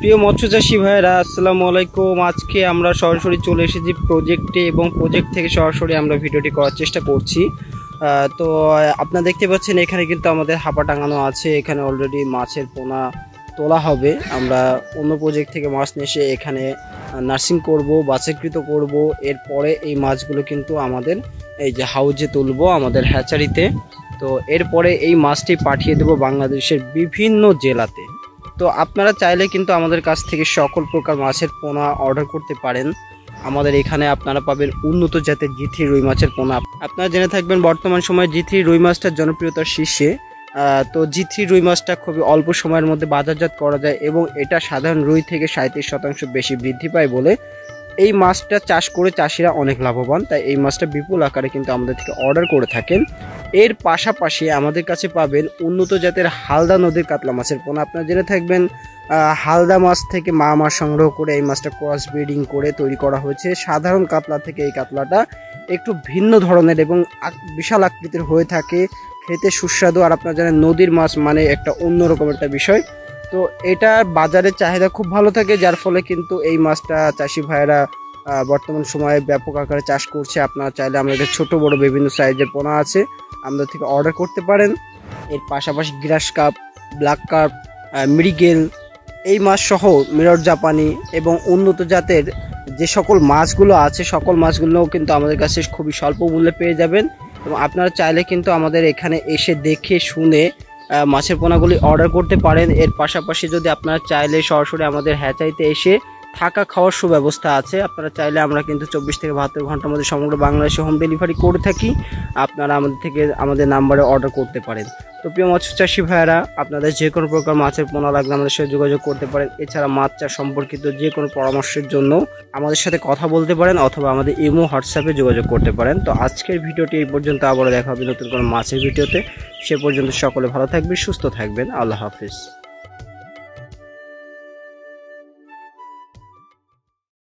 প্রিয় মৎস্যচাষী ভাইরা আসসালামু আলাইকুম। আজকে আমরা সরাসরি চলে এসেছি প্রজেক্টে এবং প্রজেক্ট থেকে সরাসরি আমরা ভিডিওটি করার চেষ্টা করছি। তো আপনারা দেখতে পাচ্ছেন এখানে কিন্তু আমাদের হাপা টাঙানো আছে। এখানে অলরেডি মাছের পোনা তোলা হবে। আমরা অন্য প্রজেক্ট থেকে মাছ নিয়ে এসে এখানে নার্সিং করব, বাছাইকৃত করব। এরপরে এই মাছগুলো কিন্তু আমাদের এই যে হাউজে তুলবো আমাদের হ্যাচারিতে। তো এরপরে এই মাছটি পাঠিয়ে দেব বাংলাদেশের বিভিন্ন জেলাতে। তো আপনারা চাইলে কিন্তু আমাদের কাছ থেকে সকল প্রকার মাছের পোনা অর্ডার করতে পারেন। আমাদের এখানে আপনারা পাবেন উন্নত জাতের জি3 রুই মাছের পোনা। আপনারা জেনে থাকবেন বর্তমান সময়ে জি3 রুই মাছটার জনপ্রিয়তার শীর্ষে। তো জি3 রুই মাছটা খুবই অল্প সময়ের মধ্যে বাজারজাত করা যায় এবং এটা সাধারণ রুই থেকে 37% বেশি বৃদ্ধি পায় বলে এই মাছটা চাষ করে চাষিরা অনেক লাভবান। তাই এই মাছটা বিপুল আকারে কিন্তু আমাদের থেকে অর্ডার করে থাকেন। এর পাশাপাশি আমাদের কাছে পাবেন উন্নত জাতের হালদা নদীর কাতলা মাছের পোনা। আপনারা জেনে থাকবেন হালদা মাছ থেকে মা মাছ সংগ্রহ করে এই মাছটা ক্রস ব্রিডিং করে তৈরি করা হয়েছে। সাধারণ কাতলা থেকে এই কাতলাটা একটু ভিন্ন ধরনের এবং বিশাল আকৃতির হয়ে থাকে, খেতে সুস্বাদু। আর আপনারা জানেন নদীর মাছ মানে একটা অন্যরকম একটা বিষয়। তো এটার বাজারের চাহিদা খুব ভালো থাকে, যার ফলে কিন্তু এই মাছটা চাষি ভাইয়েরা বর্তমান সময়ে ব্যাপক আকারে চাষ করছে। আপনারা চাইলে আমাদের ছোট বড় বিভিন্ন সাইজের পোনা আছে, আমাদের থেকে অর্ডার করতে পারেন। এর পাশাপাশি গ্রাস কাপ, ব্ল্যাক কাপ, মৃগেল এই মাছ সহ মিরর জাপানি এবং উন্নত জাতের যে সকল মাছগুলো আছে সকল মাছগুলোও কিন্তু আমাদের কাছে খুবই স্বল্প মূল্যে পেয়ে যাবেন। এবং আপনারা চাইলে কিন্তু আমাদের এখানে এসে দেখে শুনে মাছের পোনাগুলি অর্ডার করতে পারেন। এর পাশাপাশি যদি আপনারা চাইলে সরাসরি আমাদের হ্যাচারিতে এসে থাকা খাওয়ার সুব্যবস্থা আছে। আপনারা চাইলে আমরা কিন্তু 24 থেকে 72 ঘন্টার মধ্যে সমগ্র বাংলাদেশে হোম ডেলিভারি করে থাকি। আপনারা আমাদের নাম্বারে অর্ডার করতে পারেন। তো প্রিয় মৎস্যচাষী ভাইয়েরা, আপনাদের যে কোনো প্রকার মাছের পোনা লাগলে আমাদের সাথে যোগাযোগ করতে পারেন। এছাড়া মাছ চাষ সম্পর্কিত যে কোনো পরামর্শের জন্য আমাদের সাথে কথা বলতে পারেন অথবা আমাদের ইমো হোয়াটসঅ্যাপে যোগাযোগ করতে পারেন। তো আজকের ভিডিওটি এই পর্যন্ত, আবারও দেখা হবে নতুন কোনো মাছের ভিডিওতে। সে পর্যন্ত সকলে ভালো থাকবেন, সুস্থ থাকবেন। আল্লাহ হাফিজ।